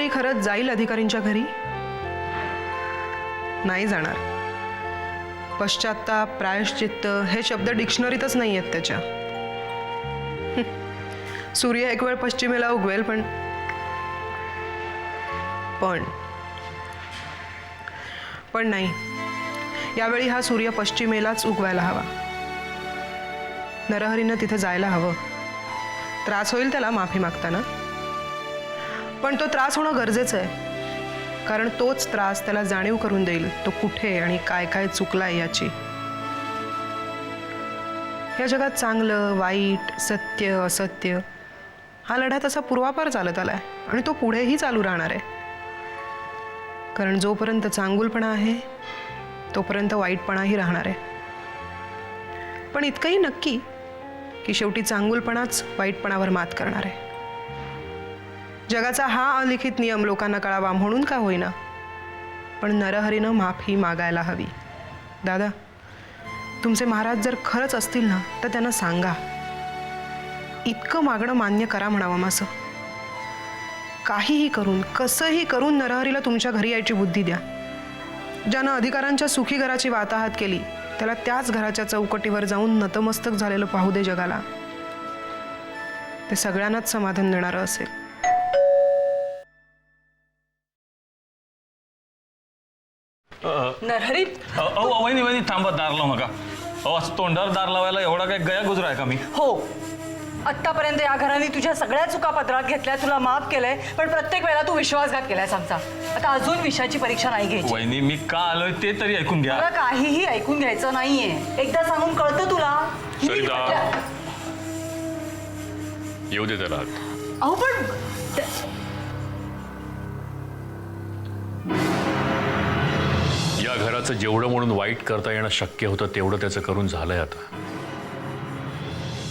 नरहरी खरंच जाईल अधिकारींच्या घरी? नाही जाणार. पश्चात्ताप, प्रायश्चित्त हे शब्द डिक्शनरीतच नाही आहेत त्याच्या. सूर्य एक वेळ पश्चिमेला उगवेल, पण पण पण नाही, यावेळी हा सूर्य पश्चिमेलाच उगवायला हवा. नरहरीनं तिथे जायला हवं. त्रास होईल त्याला माफी मागताना, पण तो त्रास होणं गरजेचं आहे. कारण तोच त्रास त्याला जाणीव करून देईल तो कुठे आणि काय काय चुकलाय याची. या जगात चांगलं, वाईट, सत्य, असत्य हा लढा तसा पूर्वापार चालत आलाय आणि तो पुढेही चालू राहणार आहे. कारण जोपर्यंत चांगुलपणा आहे तोपर्यंत वाईटपणाही राहणार आहे. पण इतकंही नक्की की शेवटी चांगुलपणाच वाईटपणावर मात करणार आहे. जगाचा हा अलिखित नियम लोकांना कळावा म्हणून का होईना, पण नरहरीनं माफी मागायला हवी. दादा, तुमचे महाराज जर खरंच असतील ना तर त्यांना सांगा, इतकं मागणं मान्य करा म्हणावं माझं. काहीही करून, कसंही करून नरहरीला तुमच्या घरी यायची बुद्धी द्या. ज्यानं अधिकारांच्या सुखी घराची वाताहत केली त्याला त्याच घराच्या चौकटीवर जाऊन नतमस्तक झालेलं पाहू दे जगाला. ते सगळ्यांनाच समाधान देणारं असेल. नरहरी, वहिनी वहिनी थांबा, दार लावू नका. असं तोंडावर दार लावायला एवढा काय गया गुजरा आहे का मी? हो, आत्तापर्यंत या घराने तुझ्या सगळ्या चुका पदरात घेतल्या, तुला माफ केलंय, पण प्रत्येक वेळेला तू विश्वासघात केलायस आमचा. आता अजून विषयाची परीक्षा नाही घ्यायची. वहिनी, मी का आलोय ते तरी ऐकून घ्या. मला काहीही ऐकून घ्यायचं नाहीये. एकदा सांगून कळतं तुला? सरिता, येऊ दे त्याला. अहो पण या घराचं जेवढं म्हणून वाईट करता येणं शक्य होतं तेवढं त्याचं करून झालंय. आता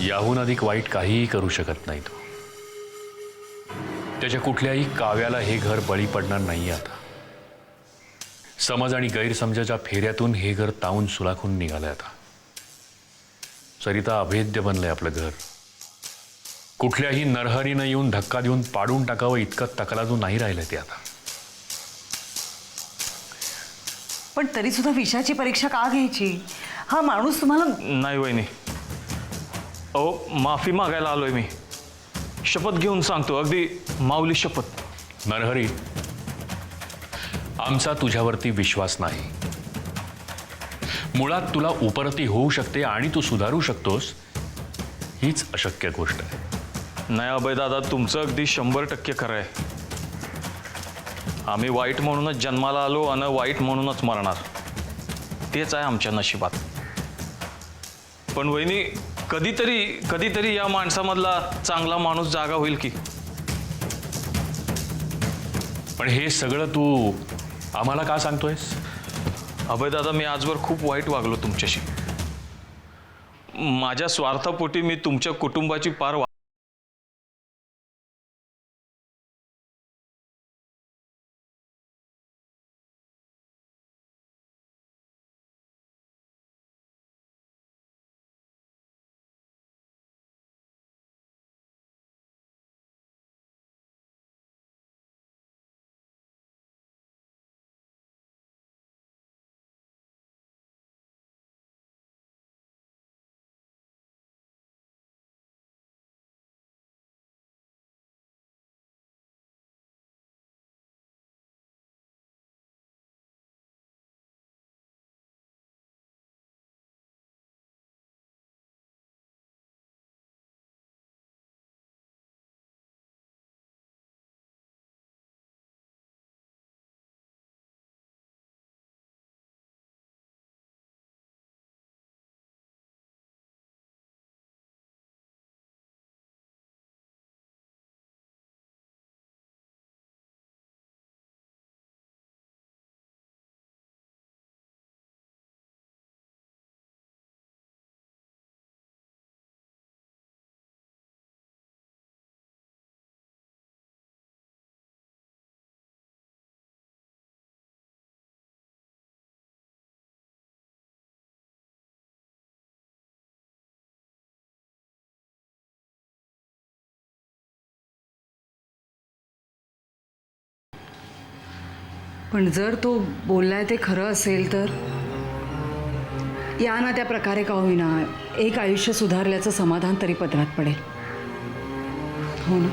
याहून अधिक वाईट काहीही करू शकत नाही तो. त्याच्या कुठल्याही काव्याला हे घर बळी पडणार नाही. आता समज आणि गैरसमजाच्या फेऱ्यातून हे घर तावून सुलाखून निघालंय. आता सरिता, अभेद्य बनलंय आपलं घर. कुठल्याही नरहरीनं येऊन धक्का देऊन पाडून टाकावं इतकं तकलादू नाही राहिलंय ते आता. पण तरी सुद्धा विषयाची परीक्षा का घ्यायची? हा माणूस तुम्हाला... नाही वहिनी, माफी मागायला आलोय मी. शपथ घेऊन सांगतो, अगदी माऊली शपथ. नरहरी, आमचा तुझ्यावरती विश्वास नाही. मुळात तुला उपरती होऊ शकते आणि तू सुधारू शकतोस हीच अशक्य गोष्ट आहे. नाही अभय दादा, तुमचं अगदी 100% खरं आहे. आम्ही वाईट म्हणूनच जन्माला आलो आणि वाईट म्हणूनच मरणार. तेच आहे आमच्या नशिबात. पण वहिनी, कधीतरी या माणसामधला चांगला माणूस जागा होईल की. पण हे सगळं तू आम्हाला का सांगतोयस? अभय दादा, मी आजवर खूप वाईट वागलो तुमच्याशी. माझ्या स्वार्थापोटी मी तुमच्या कुटुंबाची पार पण जर तो बोललाय ते खरं असेल तर या ना त्या प्रकारे का होईना एक आयुष्य सुधारल्याचं समाधान तरी पदरात पडेल. हो ना.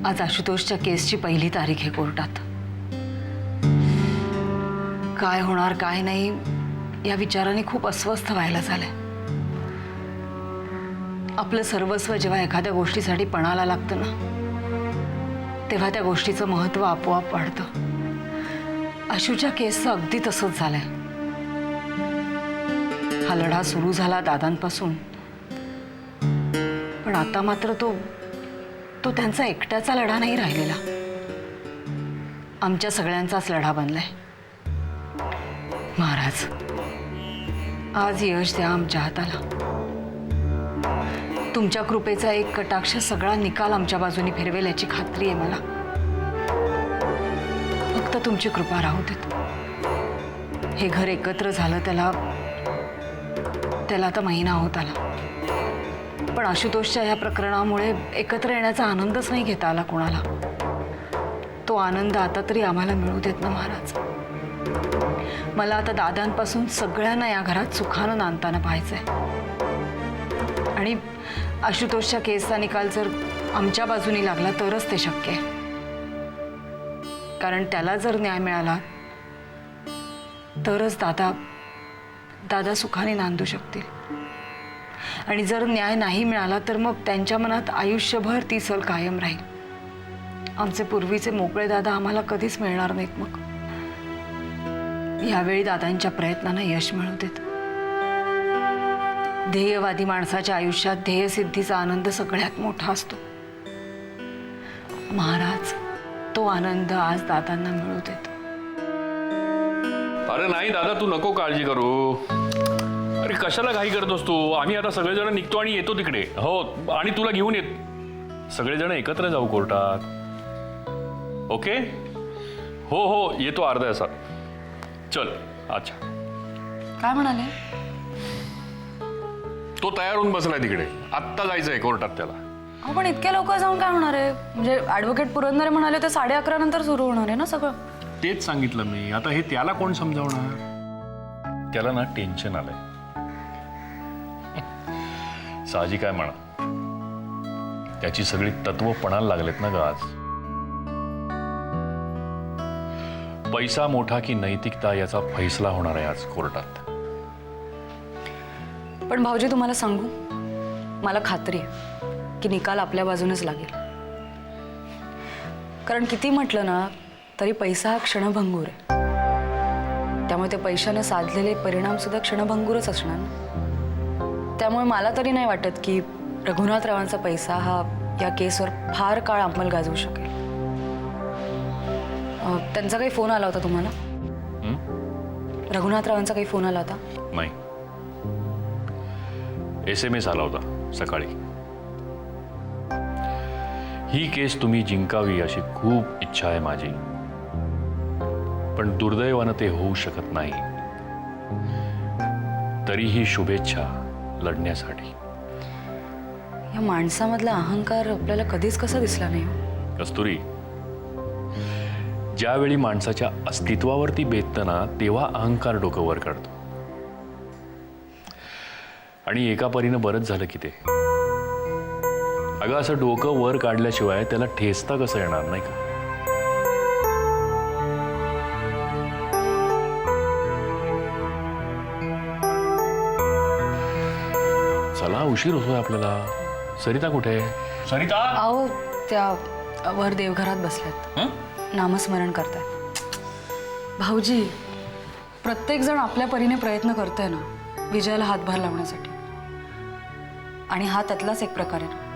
आज आशुतोषच्या केसची पहिली तारीख आहे कोर्टात. काय होणार काय नाही या विचाराने खूप अस्वस्थ व्हायला झालंय. आपलं सर्वस्व जेव्हा एखाद्या गोष्टीसाठी पणाला लागतं ना तेव्हा त्या गोष्टीचं महत्त्व आपोआप वाढतं. आशूच्या केसचं अगदी तसंच झालंय. हा लढा सुरू झाला दादांपासून, पण आता मात्र तो त्यांचा एकट्याचा लढा नाही राहिलेला, आमच्या सगळ्यांचाच लढा बनलाय. महाराज, आज यश द्या आमच्या हाताला. तुमच्या कृपेचा एक कटाक्ष सगळा निकाल आमच्या बाजूने फिरवेल याची खात्री आहे मला. फक्त तुमची कृपा राहू देत. हे घर एकत्र झालं त्याला आता महिना होत आला, पण आशुतोषच्या या प्रकरणामुळे एकत्र येण्याचा आनंदच नाही घेता आला कोणाला. तो आनंद आता तरी आम्हाला मिळू देत ना महाराज. मला आता दादांपासून सगळ्यांना या घरात सुखानं नांदताना पाहायचंय. आणि आशुतोषच्या केसचा निकाल जर आमच्या बाजूनी लागला तरच ते शक्य आहे. कारण त्याला जर न्याय मिळाला तरच दादा सुखाने नांदू शकतील. आणि जर न्याय नाही मिळाला तर मग त्यांच्या मनात आयुष्यभर ती सल कायम राहील. आमचे पूर्वीचे मोकळे दादा आम्हाला कधीच मिळणार नाहीत. मग यावेळी दादांच्या प्रयत्नांना यश मिळू देत. ध्येयवादी माणसाच्या आयुष्यात ध्येयसिद्धीचा आनंद सगळ्यात मोठा असतो. महाराज, तो आनंद आज दादांना मिळू देत. अरे नाही दादा, तू नको काळजी करू. अरे कशाला घाई करतोस तू? आम्ही आता सगळेजण निघतो आणि येतो तिकडे. हो, आणि तुला घेऊन येत. सगळेजण एकत्र जाऊ कोर्टात. ओके? हो येतो अर्ध्या तासात. चल. अच्छा. काय म्हणाले? तो तयार होऊन बसलाय तिकडे. आत्ता जायचंय कोर्टात त्याला. अहो पण इतक्या लवकर जाऊन काय होणार आहे? म्हणजे ॲडव्होकेट पुरंदरे म्हणाले ते 11:30 नंतर सुरू होणार आहे ना सगळं. तेच सांगितलं मी. आता हे त्याला कोण समजावणार? त्याला ना टेन्शन आलंय. साहजिक आहे म्हणा. त्याची सगळी तत्व पणाला लागलेत ना ग आज. पैसा मोठा की नैतिकता याचा फैसला होणार आहे आज कोर्टात. पण भाऊजी तुम्हाला सांगू, मला खात्री आहे की निकाल आपल्या बाजूनेच लागेल. कारण किती म्हटलं ना तरी पैसा हा क्षणभंगूर आहे. त्यामुळे ते पैशाने साधलेले परिणाम सुद्धा क्षणभंगूरच असणार ना. त्यामुळे मला तरी नाही वाटत की रघुनाथरावांचा पैसा हा या केसवर फार काळ अंमल गाजवू शकेल. त्यांचा काही फोन आला होता तुम्हाला? रघुनाथरावांचा काही फोन आला होता? नाही. SMS आला होता सकाळी. ही केस तुम्ही जिंकावी अशी खूप इच्छा आहे माझी, पण दुर्दैवानं ते होऊ शकत नाही. तरीही शुभेच्छा लढण्यासाठी. या माणसामधला अहंकार आपल्याला कधीच कसा दिसला नाही. कस्तुरी, ज्यावेळी माणसाच्या अस्तित्वावरती बेततं ना तेव्हा अहंकार डोकं वर काढतो. आणि एका परीनं बरंच झालं की ते. अगं असं डोकं वर काढल्याशिवाय त्याला ठेचता कसं येणार नाही का? चला, उशीर होतोय आपल्याला. सरिता कुठे? सरिता! अहो त्या वर देवघरात बसल्यात, नामस्मरण करतायत. भाऊजी, प्रत्येक जण आपल्या परीने प्रयत्न करतोय ना विजयाला हातभार लावण्यासाठी, आणि हा त्यातलाच एक प्रकार आहे ना.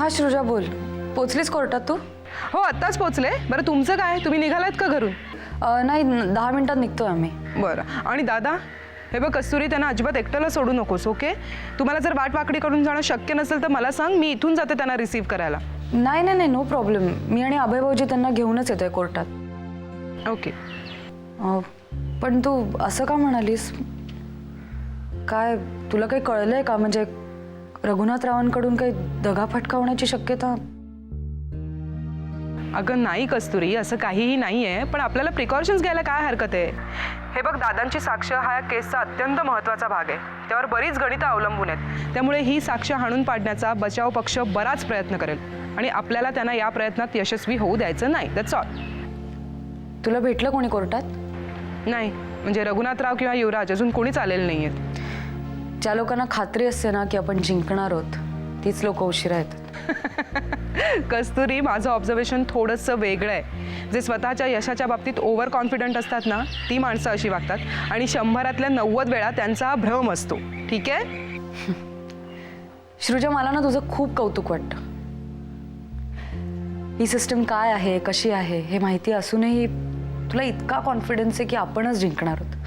हां श्रुजा बोल. पोचलीस कोर्टात तू? हो आत्ताच पोचले. बरं तुमचं काय, तुम्ही निघालात का घरून? नाही 10 मिनिटात निघतोय आम्ही. बरं. आणि दादा, हे बघ कस्तुरी, त्यांना अजिबात एकट्याला सोडू नकोस, ओके? तुम्हाला जर वाटवाकडी करून जाणं शक्य नसेल तर मला सांग, मी इथून जाते त्यांना रिसीव्ह करायला. नाही नाही नाही, नो प्रॉब्लेम. मी आणि अभय भाऊजी त्यांना घेऊनच येतोय कोर्टात. ओके. पण तू असं का म्हणालीस? काय तुला काही कळलंय का? म्हणजे रघुनाथरावांकडून काही दगाफटका होण्याची शक्यता? अगं नाही कस्तुरी, असं काहीही नाही आहे. पण आपल्याला प्रिकॉशन्स घ्यायला काय हरकत आहे? हे बघ, दादांची साक्ष हा या केसचा अत्यंत महत्त्वाचा भाग आहे. त्यावर बरीच गणितं अवलंबून आहेत. त्यामुळे ही साक्ष हाणून पाडण्याचा बचाव पक्ष बराच प्रयत्न करेल आणि आपल्याला त्यांना या प्रयत्नात यशस्वी होऊ द्यायचं नाही. That's all. तुला भेटलं कोणी कोर्टात? नाही, म्हणजे रघुनाथराव किंवा युवराज अजून कोणीच आलेलं नाही आहेत. ज्या लोकांना खात्री असते ना की आपण जिंकणार आहोत तीच लोक उशिरा येतात. कस्तुरी, माझं ऑब्झर्वेशन थोडंसं वेगळं आहे. जे स्वतःच्या यशाच्या बाबतीत ओव्हर कॉन्फिडंट असतात ना, ती माणसं अशी वागतात आणि 100 90 वेळा त्यांचा हा भ्रम असतो. ठीक आहे? श्रुजा, मला ना तुझं खूप कौतुक वाटतं. ही सिस्टम काय आहे, कशी आहे हे माहिती असूनही तुला इतका कॉन्फिडन्स आहे की आपणच जिंकणार आहोत.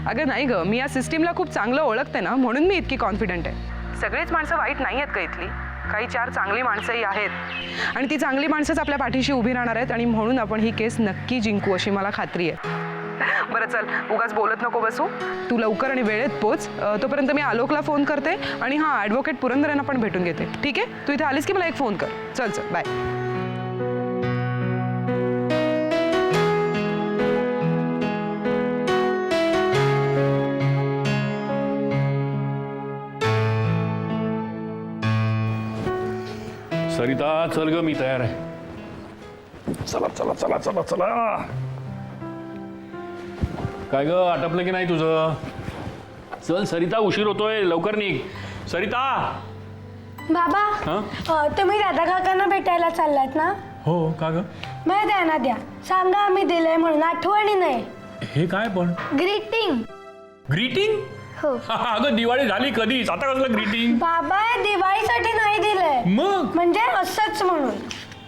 अगं नाही गं, मी या सिस्टीमला खूप चांगलं ओळखते ना, म्हणून मी इतकी कॉन्फिडंट आहे. सगळीच माणसं वाईट नाही आहेत का इथली? काही 4 चांगली माणसंही आहेत आणि ती चांगली माणसंच आपल्या पाठीशी उभी राहणार आहेत आणि म्हणून आपण ही केस नक्की जिंकू अशी मला खात्री आहे. बरं चल, उगाच बोलत नको बसू. तू लवकर आणि वेळेत पोच. तोपर्यंत मी आलोकला फोन करते आणि हां, ॲडव्होकेट पुरंदरेंना पण भेटून घेते. ठीक आहे? तू इथे आलीस की मला एक फोन कर. चल चल, बाय. सरिता चल ग, मी तयार आहे. चला चला चला चला चला. काय ग, आटपलं की नाही तुझं? चल सरिता, उशीर होतोय, लवकर निघ. सरिता. बाबा, तुम्ही दादा काकांना भेटायला चाललात ना? हो का ग? मला द्या द्या. सांगा आम्ही दिलंय म्हणून, आठवणी नाही. हे काय पण? ग्रीटिंग. ग्रीटिंग? हो अगं दिवाळी झाली कधीच, आता कसलं ग्रीटिंग? बाबा, दिवाळीसाठी नाही दिलंय, मग म्हणजे असंच म्हणून.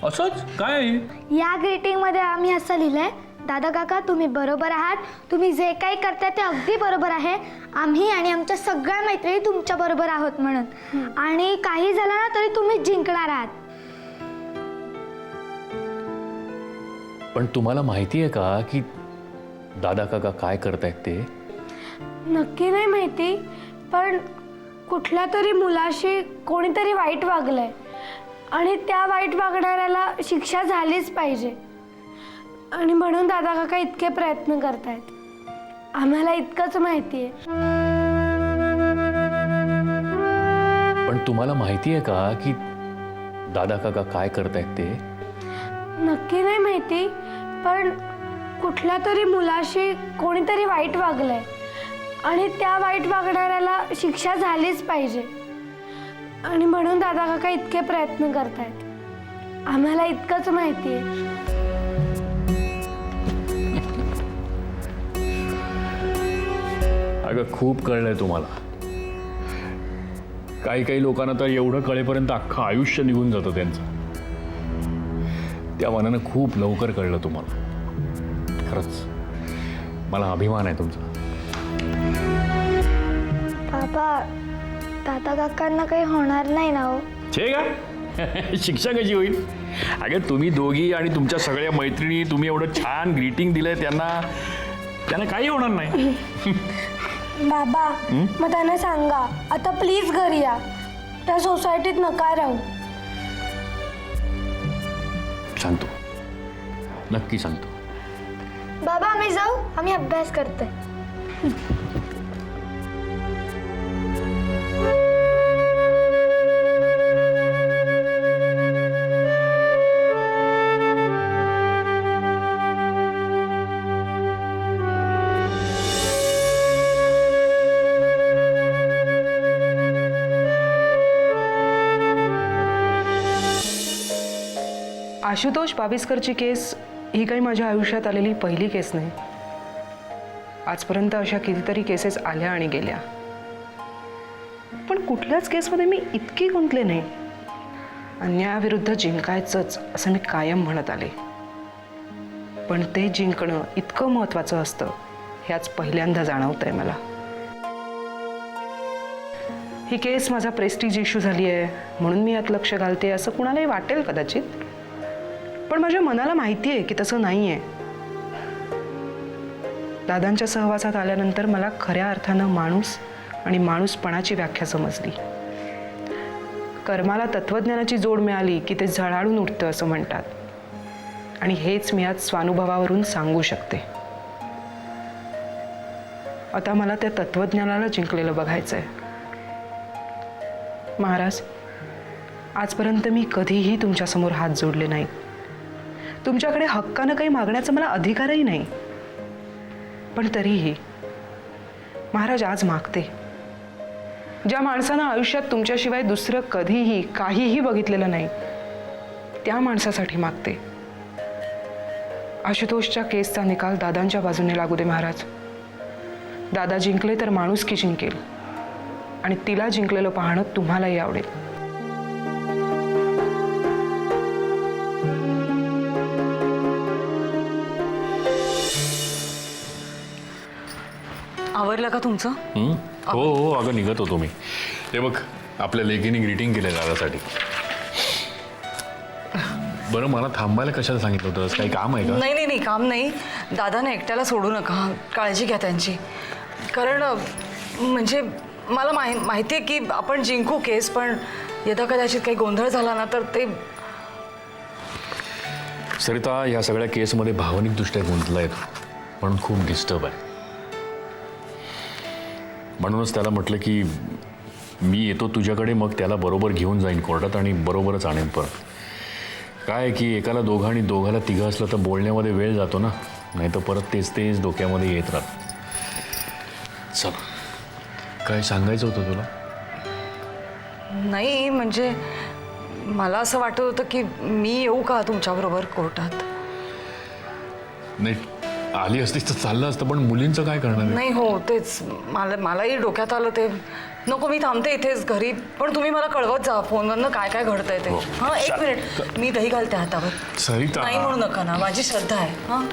असंच काय? या ग्रीटिंग मध्ये आम्ही असं लिहिलंय, दादा काका तुम्ही बरोबर आहात, तुम्ही जे काही करताय ते अगदी बरोबर आहे. आम्ही आणि आमच्या सगळ्या मैत्रिणी तुमच्या बरोबर आहोत म्हणून, आणि काही झालं ना तरी तुम्ही जिंकणार आहात. पण तुम्हाला माहिती आहे का की दादा काका काय करतायत ते? नक्की नाही माहिती, पण कुठल्या तरी मुलाशी कोणीतरी वाईट वागलंय आणि त्या वाईट वागणाऱ्याला शिक्षा झालीच पाहिजे, आणि म्हणून दादा काका इतके प्रयत्न करतायत. आम्हाला इतकंच माहिती आहे. पण तुम्हाला माहिती आहे का की दादा काका काय करतायत ते? नक्की नाही माहिती, पण कुठल्या तरी मुलाशी कोणीतरी वाईट वागलंय आणि त्या वाईट वागणाऱ्याला शिक्षा झालीच पाहिजे, आणि म्हणून दादा काका इतके प्रयत्न करतायत. आम्हाला इतकंच माहिती आहे. अगं खूप कळलंय तुम्हाला. काही काही लोकांना तर एवढं कळेपर्यंत अख्खं आयुष्य निघून जातं त्यांचं. त्या मनानं खूप लवकर कळलं तुम्हाला. खरंच मला अभिमान आहे तुमचा. बाबा, दादा काकांना काही होणार नाही ना हो? छे का? शिक्षा कशी होईल? अगं तुम्ही दोघी आणि तुमच्या सगळ्या मैत्रिणी, तुम्ही एवढं छान ग्रीटिंग दिलंय त्यांना, त्यांना काही होणार नाही. बाबा, मग त्यांना सांगा आता प्लीज घरी या, त्या सोसायटीत नका राहू. सांगतो, नक्की सांगतो. बाबा, आम्ही जाऊ, आम्ही अभ्यास करतोय. आशुतोष बाविस्करची केस ही काही माझ्या आयुष्यात आलेली पहिली केस नाही. आजपर्यंत अशा कितीतरी केसेस आल्या आणि गेल्या, पण कुठल्याच केसमध्ये मी इतकी गुंतले नाही. अन्यायाविरुद्ध जिंकायचंच असं मी कायम म्हणत आले, पण ते जिंकणं इतकं महत्वाचं असतं हे आज पहिल्यांदा जाणवतंय मला. ही केस माझा प्रेस्टीज इश्यू झाली आहे म्हणून मी यात लक्ष घालते असं कुणालाही वाटेल कदाचित, पण माझ्या मनाला माहिती आहे की तसं नाही आहे. दादांच्या सहवासात आल्यानंतर मला खऱ्या अर्थानं माणूस आणि माणूसपणाची व्याख्या समजली. कर्माला तत्वज्ञानाची जोड मिळाली की ते झळाळून उठतं असं म्हणतात, आणि हेच मी आज स्वानुभवावरून सांगू शकते. आता मला त्या तत्वज्ञानाला जिंकलेलं बघायचंय. महाराज, आजपर्यंत मी कधीही तुमच्यासमोर हात जोडले नाहीत. तुमच्याकडे हक्कानं काही मागण्याचा मला अधिकारही नाही, पण तरीही महाराज आज मागते. ज्या माणसानं आयुष्यात तुमच्याशिवाय दुसरं कधीही काहीही बघितलेलं नाही त्या माणसासाठी मागते. आशुतोषच्या केसचा निकाल दादांच्या बाजूने लागू दे महाराज. दादा जिंकले तर माणुसकी जिंकेल, आणि तिला जिंकलेलं पाहणं तुम्हालाही आवडेल. आवरलं का तुमचं? हो हो, अगं निघत होतो मी. ते बघ, आपल्या लेकीने ग्रीटिंग केलं दादासाठी. बरं, मला थांबायला कशाला सांगितलं होतं? काही काम आहे का? नाही नाही नाही, काम नाही. दादाने एकट्याला सोडू नका, काळजी घ्या त्यांची. कारण म्हणजे मला माहिती आहे की आपण जिंकू केस, पण यदा कदाचित काही गोंधळ झाला ना तर ते. सरिता या सगळ्या केसमध्ये भावनिकदृष्ट्या गुंतलाय म्हणून खूप डिस्टर्ब आहे. म्हणूनच त्याला म्हटलं की मी येतो तुझ्याकडे, मग त्याला बरोबर घेऊन जाईन कोर्टात आणि बरोबरच आणेन परत. काय आहे की एकाला दोघं आणि दोघाला तिघं असलं तर बोलण्यामध्ये वेळ जातो ना, नाही तर परत तेच तेच डोक्यामध्ये येत राहत. चल, काय सांगायचं होतं तुला? नाही म्हणजे मला असं वाटत होतं की मी येऊ का तुमच्याबरोबर कोर्टात? नाही, आली असतीच तर चाललं असतं, पण मुलींचं काय करणार आहे? नाही हो, तेच मलाही डोक्यात आलं ते. नको, मी थांबते इथेच घरी, पण तुम्ही मला कळवत जा फोनवरनं काय काय घडतंय ते. हां, एक मिनिट, मी दही घालते हातावर. सरिता, नाही म्हणू नका ना, माझी श्रद्धा आहे. हां.